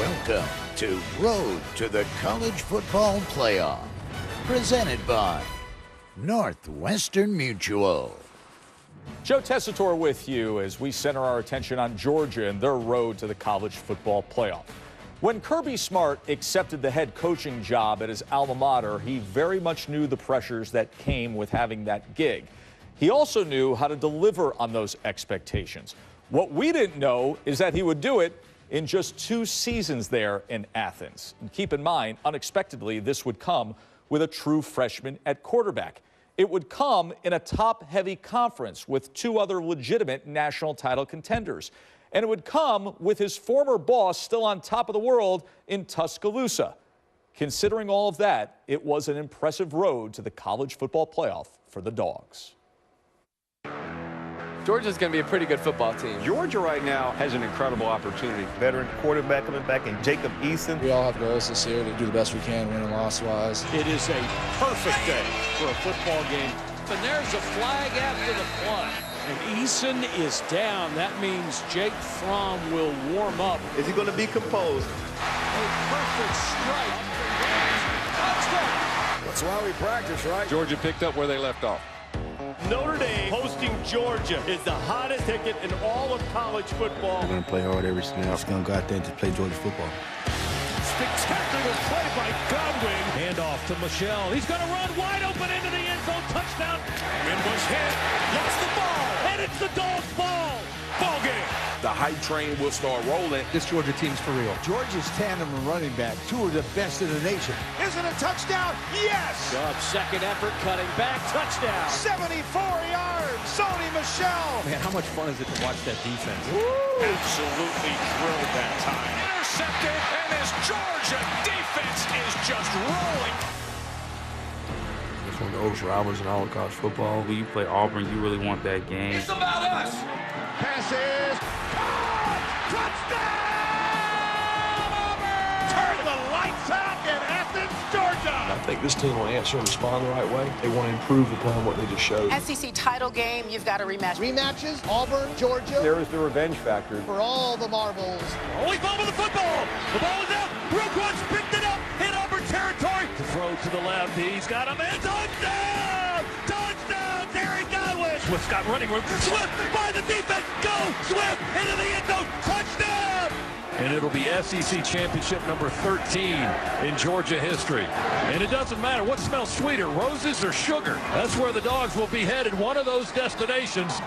Welcome to Road to the College Football Playoff, presented by Northwestern Mutual. Joe Tessitore with you as we center our attention on Georgia and their road to the college football playoff. When Kirby Smart accepted the head coaching job at his alma mater, he very much knew the pressures that came with having that gig. He also knew how to deliver on those expectations. What we didn't know is that he would do it in just 2 seasons there in Athens. And keep in mind, unexpectedly, this would come with a true freshman at quarterback. It would come in a top-heavy conference with 2 other legitimate national title contenders. And it would come with his former boss still on top of the world in Tuscaloosa. Considering all of that, it was an impressive road to the college football playoff for the Dogs. Georgia's going to be a pretty good football team. Georgia right now has an incredible opportunity. Veteran quarterback coming back in Jacob Eason. We all have goals this year to do the best we can, win and loss-wise. It is a perfect day for a football game. And there's a flag after the play. And Eason is down. That means Jake Fromm will warm up. Is he going to be composed? A perfect strike. Touchdown. That's why we practice, right? Georgia picked up where they left off. Notre Dame hosting Georgia is the hottest ticket in all of college football. We're going to play hard every snap. Just going to go out there and just play Georgia football. Spectacular play by Godwin. Handoff to Michelle. He's going to run wide open into the end zone. Touchdown. Win was hit. Lost the ball. And it's the Dogs' ball. Ball game. The hype train will start rolling. This Georgia team's for real. Georgia's tandem and running back, 2 of the best in the nation. Is it a touchdown? Yes. Second effort, cutting back. Touchdown. 74 yards. Sony Michelle. Man, how much fun is it to watch that defense? Woo. Absolutely thrilled that time. Intercepted, and this Georgia defense is just rolling. It's one of the oldest rivalries in all of college football. When you play Auburn, you really want that game. It's about us. Passes. Touchdown! Auburn! Turn the lights out in Athens, Georgia! I think this team will answer and respond the right way. They want to improve upon what they just showed. SEC title game, you've got a rematch. Rematches, Auburn, Georgia. There is the revenge factor. For all the marbles. Only fumble the football. The ball is out. Roquan's picked it up in Auburn territory. To throw to the left. He's got a man. Touchdown! Touchdown! Derek Godwin. Swift's got running room. Swift by the defense. Go! Swift into the end zone. Touchdown! And it'll be SEC championship number 13 in Georgia history. And it doesn't matter what smells sweeter, roses or sugar. That's where the Dogs will be headed, one of those destinations.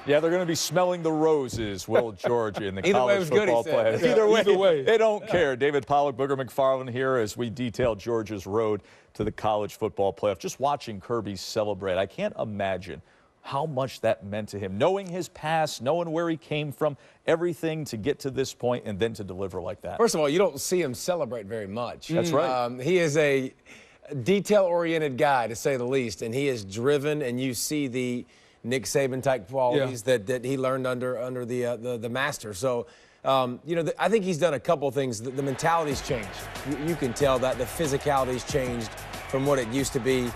Yeah, they're going to be smelling the roses, will Georgia, in the college football playoff. Either way, they don't care. David Pollack, Booger McFarland here as we detail Georgia's road to the college football playoff. Just watching Kirby celebrate, I can't imagine how much that meant to him. Knowing his past, knowing where he came from, everything to get to this point and then to deliver like that. First of all, you don't see him celebrate very much. That's right. He is a detail-oriented guy, to say the least, and he is driven, and you see the Nick Saban-type qualities that he learned under the master. So, I think he's done a couple of things. The mentality's changed. You can tell that the physicality's changed from what it used to be.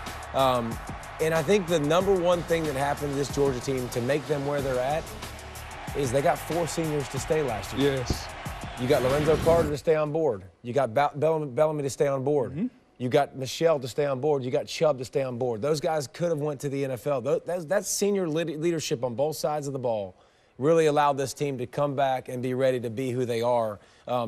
And I think the number one thing that happened to this Georgia team to make them where they're at is they got 4 seniors to stay last year. Yes. You got Lorenzo Carter to stay on board. You got Bellamy to stay on board. Mm-hmm. You got Michelle to stay on board. You got Chubb to stay on board. Those guys could have went to the NFL. That's senior leadership on both sides of the ball really allowed this team to come back and be ready to be who they are.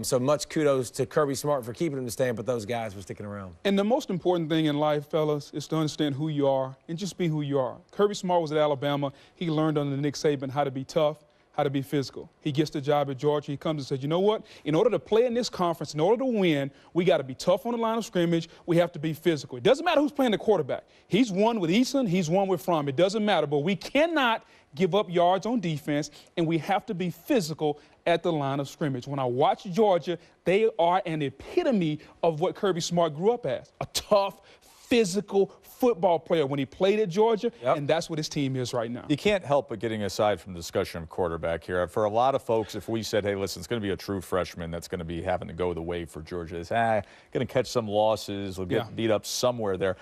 So much kudos to Kirby Smart for keeping them to stand, but those guys were sticking around. And the most important thing in life, fellas, is to understand who you are and just be who you are. Kirby Smart was at Alabama. He learned under Nick Saban how to be tough, how to be physical. He gets the job at Georgia. He comes and says, you know what? In order to play in this conference, in order to win, we got to be tough on the line of scrimmage. We have to be physical. It doesn't matter who's playing the quarterback. He's won with Eason. He's won with Fromm. It doesn't matter. But we cannot give up yards on defense, and we have to be physical at the line of scrimmage. When I watch Georgia, they are an epitome of what Kirby Smart grew up as, a tough, physical football player when he played at Georgia, and that's what his team is right now. You can't help but getting aside from the discussion of quarterback here. For a lot of folks, if we said, hey, listen, it's going to be a true freshman that's going to be having to go the way for Georgia, it's going to catch some losses, will get beat up somewhere there.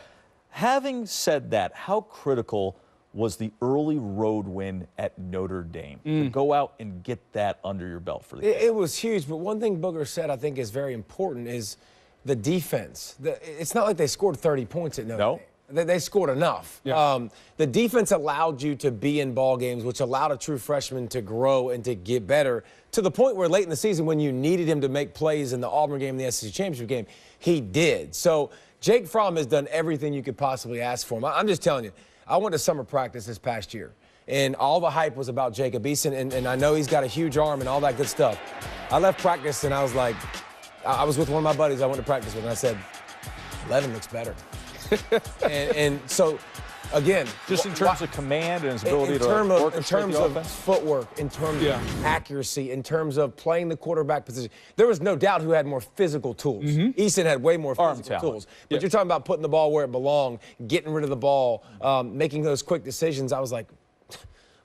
Having said that, how critical was the early road win at Notre Dame. To go out and get that under your belt for the game. It was huge, but one thing Booger said I think is very important is the defense. It's not like they scored 30 points at Notre Dame. They scored enough. Yeah. The defense allowed you to be in ball games, which allowed a true freshman to grow and to get better to the point where late in the season when you needed him to make plays in the Auburn game, the SEC Championship game, he did. So Jake Fromm has done everything you could possibly ask for him. I'm just telling you, I went to summer practice this past year, and all the hype was about Jacob Eason, and I know he's got a huge arm and all that good stuff. I left practice, and I was like, I was with one of my buddies I went to practice with, and I said, Levin looks better. and so, again, just in terms of command and his ability to orchestrate in terms the of offense? footwork, in terms of accuracy, in terms of playing the quarterback position, there was no doubt who had more physical tools. Eason had way more physical tools. But you're talking about putting the ball where it belonged, getting rid of the ball, making those quick decisions. I was like,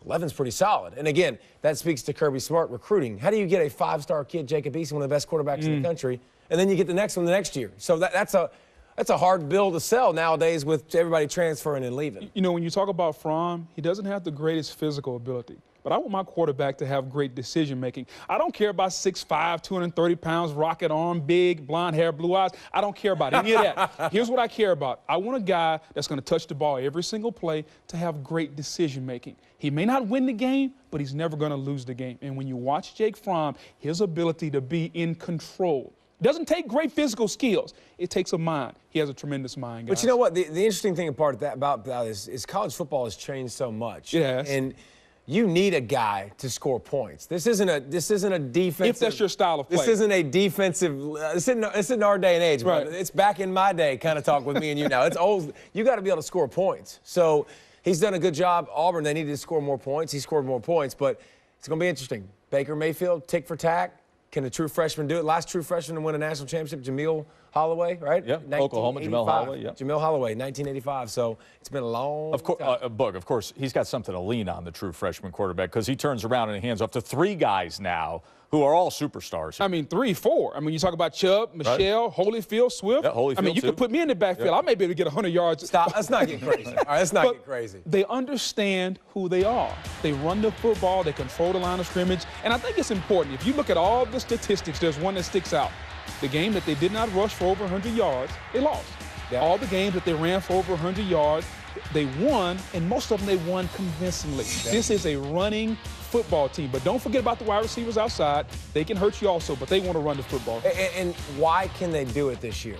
Levin's pretty solid. And again, that speaks to Kirby Smart recruiting. How do you get a 5-star kid, Jacob Eason, one of the best quarterbacks in the country, and then you get the next one the next year? So that's a hard bill to sell nowadays with everybody transferring and leaving. You know, when you talk about Fromm, he doesn't have the greatest physical ability. But I want my quarterback to have great decision-making. I don't care about 6'5", 230 pounds, rocket arm, big, blonde hair, blue eyes. I don't care about any of that. Here's what I care about. I want a guy that's going to touch the ball every single play to have great decision-making. He may not win the game, but he's never going to lose the game. And when you watch Jake Fromm, his ability to be in control. It doesn't take great physical skills. It takes a mind. He has a tremendous mind, guys. But you know what? The interesting thing about that is college football has changed so much. Yes. And you need a guy to score points. This isn't a defensive. If that's your style of play. This isn't a defensive. It's in our day and age, right? It's back in my day kind of talk with me and you now. It's old. You got to be able to score points. So he's done a good job. Auburn, they needed to score more points. He scored more points, but it's going to be interesting. Baker Mayfield, tick for tack. Can a true freshman do it? Last true freshman to win a national championship, Jameel Holloway, right? Yeah, Oklahoma, Jameel Holloway, yeah. Jameel Holloway, 1985. So it's been a long time. Bug, of course, he's got something to lean on, the true freshman quarterback, because he turns around and he hands off to 3 guys now who are all superstars. I mean, 3, 4. I mean, you talk about Chubb, Michelle, Holyfield, Swift. Yeah, Holyfield, I mean, you could put me in the backfield. I may be able to get 100 yards. Stop. Let's not get crazy. All right, let's not get crazy. They understand who they are. They run the football. They control the line of scrimmage. And I think it's important. If you look at all the statistics, there's one that sticks out. The game that they did not rush for over 100 yards, they lost. Yeah. All the games that they ran for over 100 yards, they won, and most of them they won convincingly. Yeah. This is a running football team. But don't forget about the wide receivers outside. They can hurt you also, but they want to run the football. And why can they do it this year?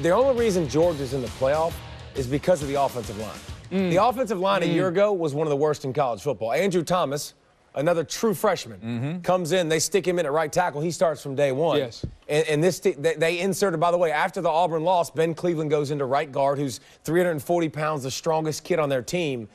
The only reason Georgia's in the playoff is because of the offensive line. The offensive line a year ago was one of the worst in college football. Andrew Thomas, another true freshman, comes in. They stick him in at right tackle. He starts from day one. Yes. And they inserted, by the way, after the Auburn loss, Ben Cleveland goes into right guard, who's 340 pounds, the strongest kid on their team.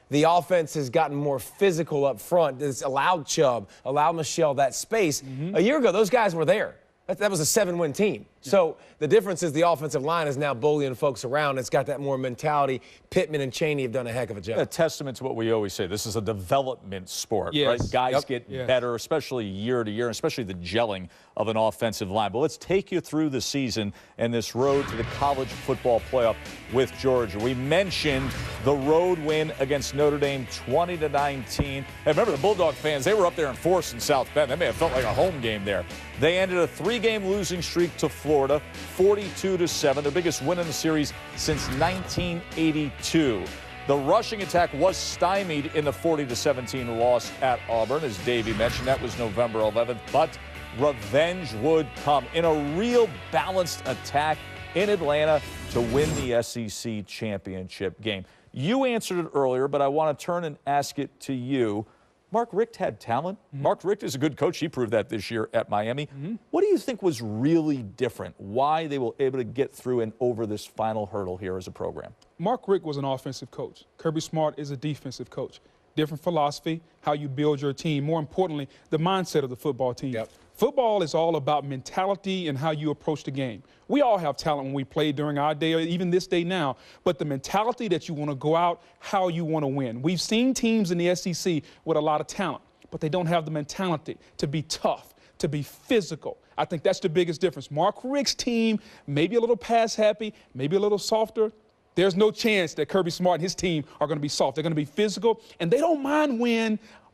The offense has gotten more physical up front. It's allowed Chubb, allowed Michelle that space. A year ago, those guys were there. That was a 7-win team. So the difference is the offensive line is now bullying folks around. It's got that more mentality. Pittman and Chaney have done a heck of a job. A testament to what we always say. This is a development sport, yes. right? Guys get better, especially year to year, especially the gelling of an offensive line. But let's take you through the season and this road to the college football playoff with Georgia. We mentioned the road win against Notre Dame, 20-19. And remember, the Bulldog fans, they were up there in force in South Bend. That may have felt like a home game there. They ended a 3-game losing streak to Florida, 42-7, their biggest win in the series since 1982. The rushing attack was stymied in the 40-17 loss at Auburn, as Davey mentioned. That was November 11th, but revenge would come in a real balanced attack in Atlanta to win the SEC championship game. You answered it earlier, but I want to turn and ask it to you. Mark Richt had talent. Mark Richt is a good coach. He proved that this year at Miami. What do you think was really different? Why they were able to get through and over this final hurdle here as a program? Mark Richt was an offensive coach. Kirby Smart is a defensive coach. Different philosophy, how you build your team. More importantly, the mindset of the football team. Yep. Football is all about mentality and how you approach the game. We all have talent when we play during our day, or even this day now, but the mentality that you want to go out, how you want to win. We've seen teams in the SEC with a lot of talent, but they don't have the mentality to be tough, to be physical. I think that's the biggest difference. Mark Richt's team, maybe a little pass happy, maybe a little softer. There's no chance that Kirby Smart and his team are going to be soft. They're going to be physical, and they don't mind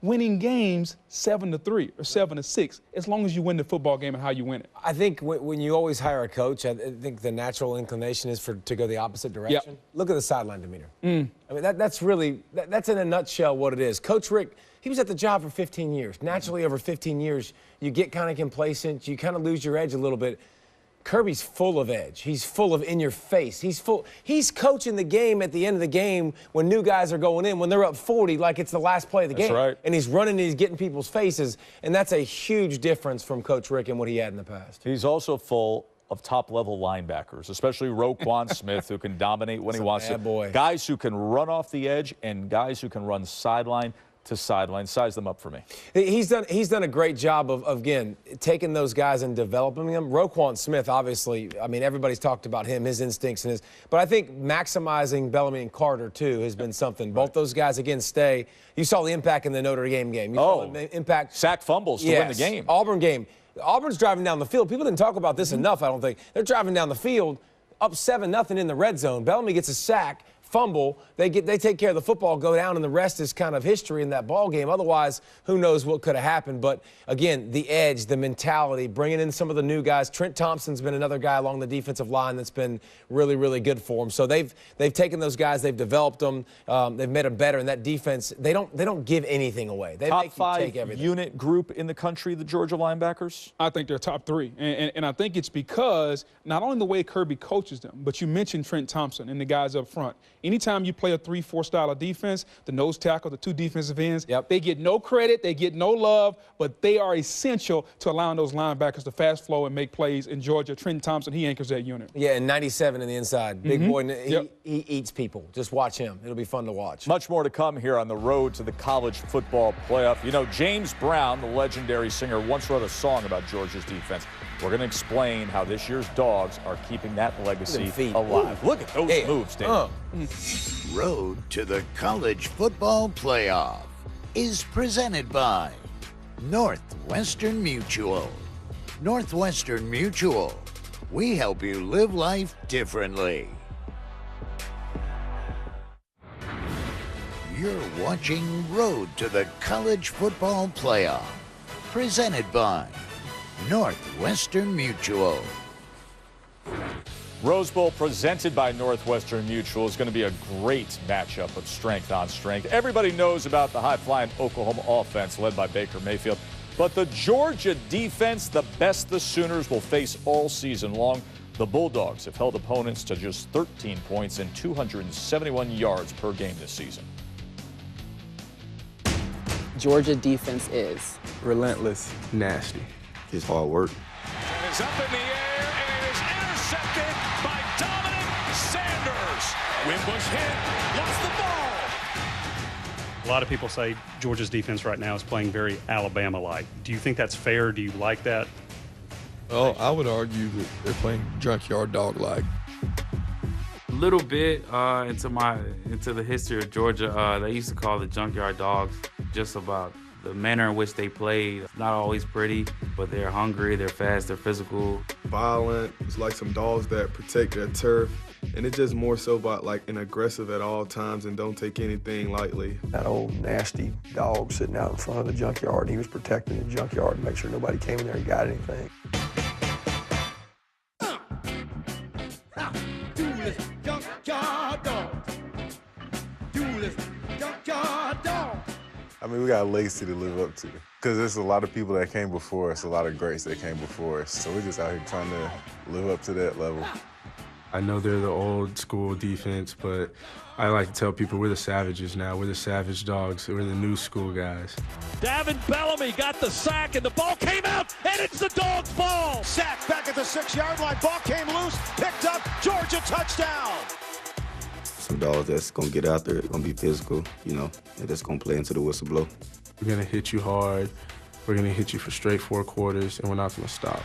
winning games 7-3 or 7-6, as long as you win the football game and how you win it. I think when you always hire a coach, I think the natural inclination is to go the opposite direction. Yep. Look at the sideline demeanor. I mean, that's in a nutshell what it is. Coach Rick, he was at the job for 15 years. Naturally, over 15 years, you get kind of complacent. You kind of lose your edge a little bit. Kirby's full of edge. He's full of in your face. He's coaching the game at the end of the game when new guys are going in, when they're up 40, like it's the last play of the game. That's right. And he's running and he's getting people's faces. And that's a huge difference from Coach Rick and what he had in the past. He's also full of top-level linebackers, especially Roquan Smith, who can dominate when he wants to. Boy. Guys who can run off the edge and guys who can run sideline to sideline. Size them up for me. He's done a great job of again, taking those guys and developing them. Roquan Smith, obviously, I mean, everybody's talked about him, his instincts and his. But I think maximizing Bellamy and Carter, too, has been something. Both those guys, again, stay. You saw the impact in the Notre Dame game. You saw the impact. Sack fumbles to win the game. Auburn game. Auburn's driving down the field. People didn't talk about this enough, I don't think. They're driving down the field, up 7-0 in the red zone. Bellamy gets a sack. Fumble, they take care of the football, go down, and the rest is kind of history in that ball game. Otherwise, who knows what could have happened. But again, the edge, the mentality, bringing in some of the new guys. Trent Thompson's been another guy along the defensive line that's been really, really good for them. So they've taken those guys, they've developed them, they've made them better. And that defense, they don't give anything away. They top make you five take everything. Unit group in the country, the Georgia linebackers? I think they're top 3. And I think it's because not only the way Kirby coaches them, but you mentioned Trent Thompson and the guys up front. Anytime you play a 3-4 style of defense, the nose tackle, the 2 defensive ends, they get no credit, they get no love, but they are essential to allowing those linebackers to fast flow and make plays. In Georgia, Trent Thompson, he anchors that unit. Yeah, and 97 in the inside. Big boy, he eats people. Just watch him. It'll be fun to watch. Much more to come here on the road to the college football playoff. You know, James Brown, the legendary singer, once wrote a song about Georgia's defense. We're going to explain how this year's Dogs are keeping that legacy alive. Look at those moves, Dave. Road to the College Football Playoff is presented by Northwestern Mutual. Northwestern Mutual. We help you live life differently. You're watching Road to the College Football Playoff, presented by Northwestern Mutual. Rose Bowl presented by Northwestern Mutual is going to be a great matchup of strength on strength. Everybody knows about the high-flying Oklahoma offense led by Baker Mayfield, but the Georgia defense, the best the Sooners will face all season long. The Bulldogs have held opponents to just 13 points and 271 yards per game this season. Georgia defense is relentless, nasty. It's hard work. And it's up in the air, and it is intercepted by Dominic Sanders. Wimbush hit, lost the ball. A lot of people say Georgia's defense right now is playing very Alabama-like. Do you think that's fair? Do you like that? Well, I would argue that they're playing junkyard dog-like. A little bit into the history of Georgia, they used to call the junkyard dogs just about the manner in which they played. It's not always pretty, but they're hungry, they're fast, they're physical. Violent. It's like some dogs that protect their turf. And it's just more so about like an aggressive at all times and don't take anything lightly. That old nasty dog sitting out in front of the junkyard, he was protecting the junkyard to make sure nobody came in there and got anything. I mean, we got a legacy to live up to because there's a lot of people that came before us, a lot of greats that came before us. So we're just out here trying to live up to that level. I know they're the old school defense, but I like to tell people we're the savages now. We're the savage dogs. We're the new school guys. Davin Bellamy got the sack, and the ball came out, and it's the Dogs' ball. Sack back at the 6-yard line. Ball came loose, picked up, Georgia touchdown. Some dogs that's going to get out there, going to be physical, you know, and that's going to play into the whistle blow. We're going to hit you hard. We're going to hit you for straight 4 quarters, and we're not going to stop.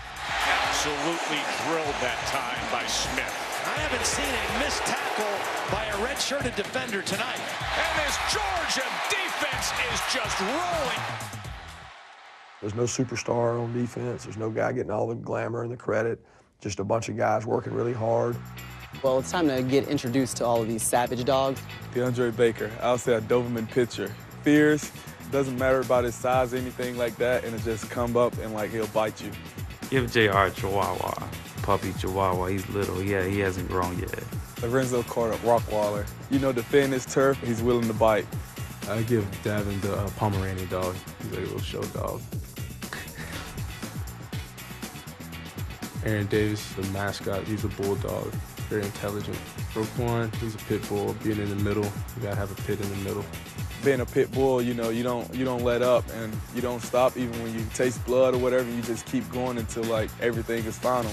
Absolutely drilled that time by Smith. I haven't seen a missed tackle by a red-shirted defender tonight. And this Georgia defense is just rolling. There's no superstar on defense. There's no guy getting all the glamour and the credit. Just a bunch of guys working really hard. Well, it's time to get introduced to all of these savage dogs. DeAndre Baker, I'll say a Doberman pitcher. Fierce, doesn't matter about his size or anything like that, and it just come up and like he'll bite you. Give JR a Chihuahua, puppy Chihuahua. He's little. Yeah, he hasn't grown yet. Lorenzo Carter, Rockwaller. You know, defend his turf, he's willing to bite. I give Davin the Pomeranian dog. He's a little show dog. Aaron Davis, the mascot, he's a bulldog. Very intelligent. Roquan, he's a pit bull. Being in the middle, you gotta have a pit in the middle. Being a pit bull, you know, you don't let up and you don't stop even when you taste blood or whatever. You just keep going until like everything is final.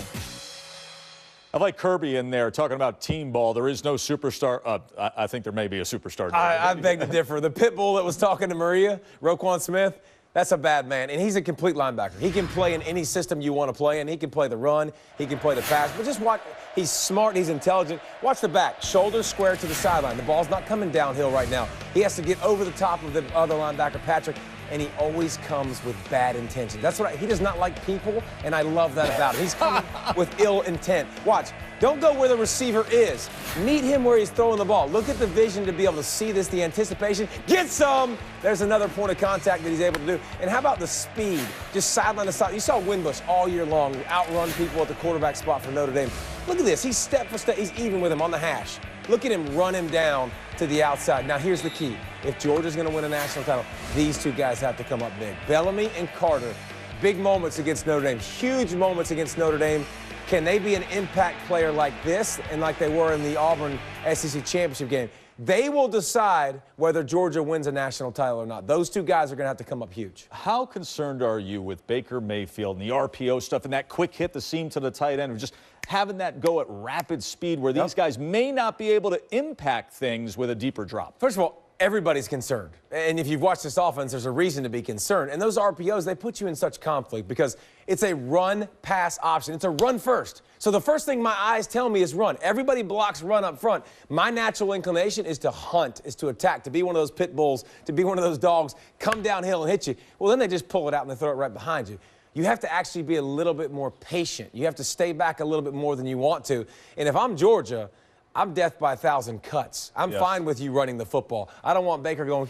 I like Kirby in there talking about team ball. There is no superstar. I think there may be a superstar. I beg to differ. The pit bull that was talking to Maria, Roquan Smith, that's a bad man, and he's a complete linebacker. He can play in any system you want to play in. He can play the run. He can play the pass. But just watch. He's smart. He's intelligent. Watch the back. Shoulders square to the sideline. The ball's not coming downhill right now. He has to get over the top of the other linebacker, Patrick, and he always comes with bad intention. That's what he does not like people, and I love that about him. He's coming with ill intent. Watch. Don't go where the receiver is. Meet him where he's throwing the ball. Look at the vision to be able to see this, the anticipation. Get some! There's another point of contact that he's able to do. And how about the speed? Just sideline to side. You saw Winbush all year long outrun people at the quarterback spot for Notre Dame. Look at this. He's step for step. He's even with him on the hash. Look at him run him down to the outside. Now, here's the key. If Georgia's going to win a national title, these two guys have to come up big. Bellamy and Carter, big moments against Notre Dame, huge moments against Notre Dame. Can they be an impact player like this and like they were in the Auburn SEC championship game? They will decide whether Georgia wins a national title or not. Those two guys are going to have to come up huge. How concerned are you with Baker Mayfield and the RPO stuff and that quick hit the seam to the tight end, of just having that go at rapid speed where these guys may not be able to impact things with a deeper drop? First of all, everybody's concerned. And if you've watched this offense, there's a reason to be concerned. And those RPOs, they put you in such conflict because it's a run-pass option. It's a run first. So the first thing my eyes tell me is run. Everybody blocks run up front. My natural inclination is to hunt, is to attack, to be one of those pit bulls, to be one of those dogs, come downhill and hit you. Well, then they just pull it out and they throw it right behind you. You have to actually be a little bit more patient. You have to stay back a little bit more than you want to. And if I'm Georgia, I'm death by 1,000 cuts. I'm fine with you running the football. I don't want Baker going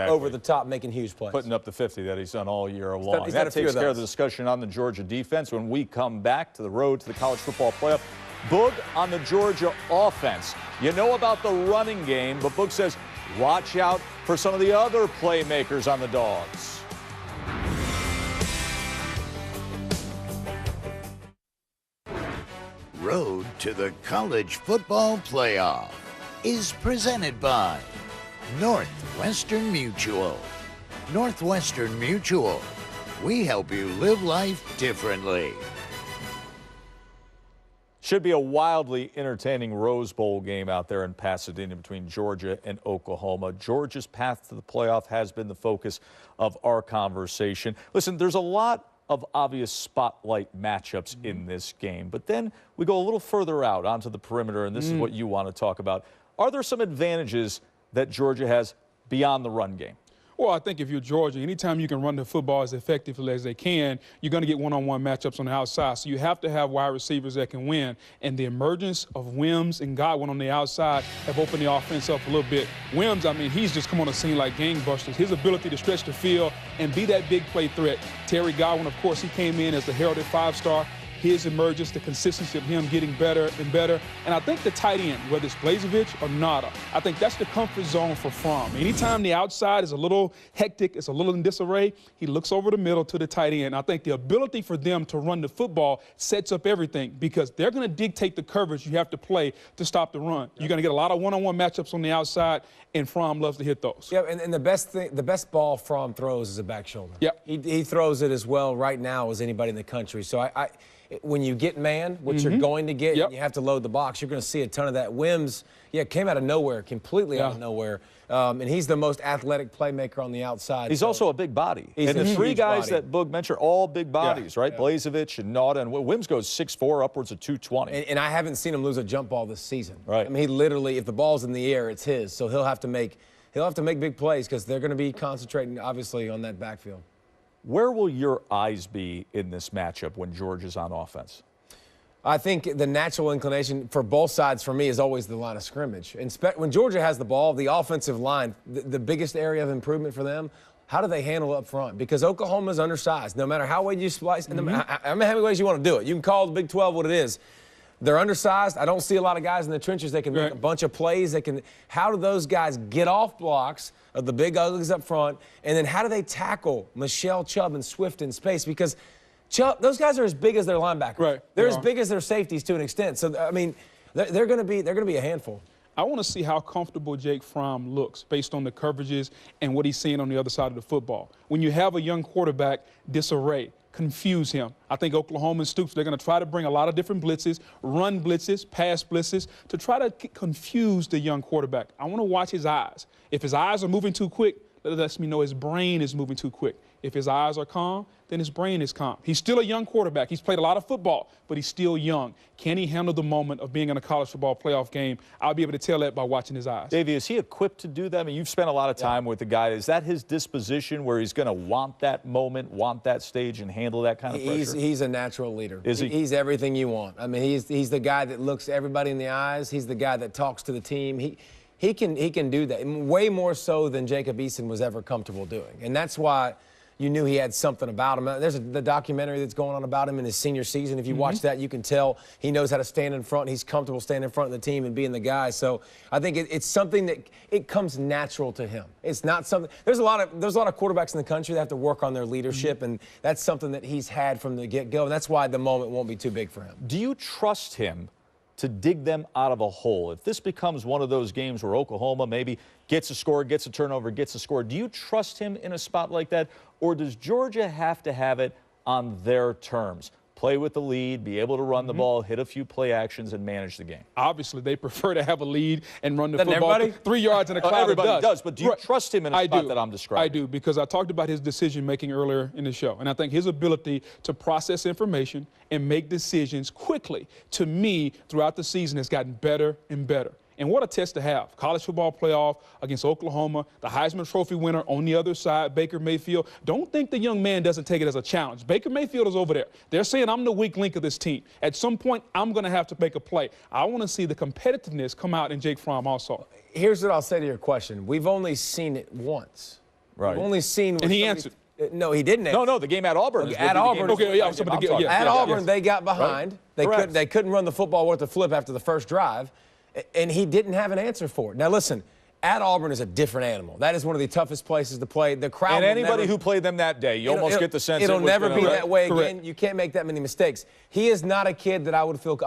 over the top, making huge plays. Putting up the 50 that he's done all year long. That takes care of the discussion on the Georgia defense. When we come back to the road to the college football playoff, Boog on the Georgia offense. You know about the running game, but Boog says watch out for some of the other playmakers on the Dogs. Road to the College Football Playoff is presented by Northwestern Mutual. Northwestern Mutual. We help you live life differently. Should be a wildly entertaining Rose Bowl game out there in Pasadena between Georgia and Oklahoma. Georgia's path to the playoff has been the focus of our conversation. Listen, there's a lot of obvious spotlight matchups in this game, but then we go a little further out onto the perimeter, and this is what you want to talk about. Are there some advantages that Georgia has beyond the run game? Well, I think if you're Georgia, anytime you can run the football as effectively as they can, you're going to get one-on-one matchups on the outside. So you have to have wide receivers that can win. And the emergence of Wims and Godwin on the outside have opened the offense up a little bit. Wims, I mean, he's just come on the scene like gangbusters. His ability to stretch the field and be that big play threat. Terry Godwin, of course, he came in as the heralded 5-star. His emergence, the consistency of him getting better and better. And I think the tight end, whether it's Blazevich or Nada, I think that's the comfort zone for Fromm. Anytime the outside is a little hectic, it's a little in disarray, he looks over the middle to the tight end. I think the ability for them to run the football sets up everything because they're going to dictate the coverage you have to play to stop the run. You're going to get a lot of one-on-one matchups on the outside, and Fromm loves to hit those. Yeah, and the best ball Fromm throws is a back shoulder. Yep. He throws it as well right now as anybody in the country. So when you get man, which you're going to get, and you have to load the box, you're going to see a ton of that. Wims, came out of nowhere, completely out of nowhere. And he's the most athletic playmaker on the outside. He's also a big body. And the three guys that Boog mentioned are all big bodies, right? Blazevich and Nauta. And Wims goes 6'4", upwards of 220. And I haven't seen him lose a jump ball this season. Right. I mean, he literally, if the ball's in the air, it's his. So he'll have to make big plays because they're going to be concentrating, obviously, on that backfield. Where will your eyes be in this matchup when Georgia's on offense? I think the natural inclination for both sides for me is always the line of scrimmage. And when Georgia has the ball, the offensive line, the biggest area of improvement for them, how do they handle up front? Because Oklahoma's undersized. No matter how way you splice, how many ways you want to do it. You can call the Big 12 what it is. They're undersized. I don't see a lot of guys in the trenches that can make a bunch of plays. How do those guys get off blocks of the big uglies up front? And then how do they tackle Michelle, Chubb, and Swift in space? Because those guys are as big as their linebackers. Right. They're as big as their safeties to an extent. So I mean, they're going to be a handful. I want to see how comfortable Jake Fromm looks based on the coverages and what he's seeing on the other side of the football. When you have a young quarterback disarray, confuse him. I think Oklahoma and Stoops, they're going to try to bring a lot of different blitzes, run blitzes, pass blitzes, to try to confuse the young quarterback. I want to watch his eyes. If his eyes are moving too quick, that lets me know his brain is moving too quick. If his eyes are calm, then his brain is calm. He's still a young quarterback. He's played a lot of football, but he's still young. Can he handle the moment of being in a college football playoff game? I'll be able to tell that by watching his eyes. Davey, is he equipped to do that? I mean, you've spent a lot of time with the guy. Is that his disposition where he's going to want that moment, want that stage, and handle that kind of pressure? He's a natural leader. Is he? He's everything you want. I mean, he's the guy that looks everybody in the eyes. He's the guy that talks to the team. He can do that, way more so than Jacob Eason was ever comfortable doing. And that's why you knew he had something about him. There's the documentary that's going on about him in his senior season. If you watch that, you can tell he knows how to stand in front. He's comfortable standing in front of the team and being the guy. So I think it's something that it comes natural to him. It's not something. There's a lot of quarterbacks in the country that have to work on their leadership, and that's something that he's had from the get-go. And that's why the moment won't be too big for him. Do you trust him to dig them out of a hole? If this becomes one of those games where Oklahoma maybe gets a score, gets a turnover, gets a score, do you trust him in a spot like that? Or does Georgia have to have it on their terms? Play with the lead, be able to run the ball, hit a few play actions, and manage the game. Obviously, they prefer to have a lead and run the Doesn't football everybody? 3 yards in a cloud of Everybody dust. does, but do you trust him in a spot that I'm describing? I do, because I talked about his decision-making earlier in the show, and I think his ability to process information and make decisions quickly, to me, throughout the season has gotten better and better. And what a test to have. College football playoff against Oklahoma, the Heisman Trophy winner on the other side, Baker Mayfield. Don't think the young man doesn't take it as a challenge. Baker Mayfield is over there. They're saying, I'm the weak link of this team. At some point, I'm going to have to make a play. I want to see the competitiveness come out in Jake Fromm also. Here's what I'll say to your question. We've only seen it once. Right. We've only seen. And he answered. No, he didn't answer. No, the game at Auburn. At Auburn. At Auburn, they got behind. Right. They couldn't run the football worth a flip after the first drive. And he didn't have an answer for it. Now, listen, at Auburn is a different animal. That is one of the toughest places to play. The crowd. And anybody who played them that day, you almost get the sense it'll never be that way again. Correct. You can't make that many mistakes. He is not a kid that I would feel.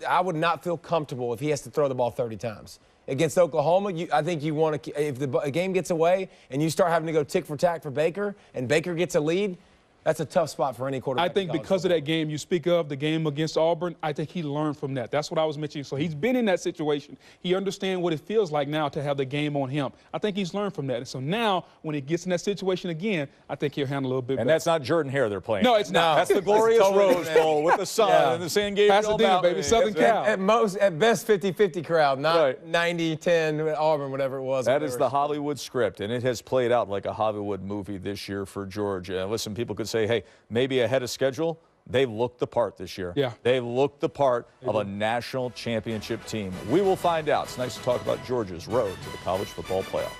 I would not feel comfortable if he has to throw the ball 30 times. Against Oklahoma, I think you want to. If the game gets away and you start having to go tick for tack for Baker, and Baker gets a lead, that's a tough spot for any quarterback. I think because of that game you speak of, the game against Auburn, I think he learned from that. That's what I was mentioning. So he's been in that situation. He understands what it feels like now to have the game on him. I think he's learned from that. And so now when he gets in that situation again, I think he'll handle a little bit better. And that's not Jordan Hare they're playing. No, it's not. That's the glorious Rose Bowl with the sun and the San Gabriel Pasadena, Mountain. baby, Southern Cal. At best, 50-50 crowd, not 90-10 Auburn, whatever it was. That is the Hollywood script, and it has played out like a Hollywood movie this year for Georgia. And listen, people could say, hey, maybe ahead of schedule. They looked the part this year. Yeah. They looked the part of a national championship team. We will find out. It's nice to talk about Georgia's road to the college football playoff.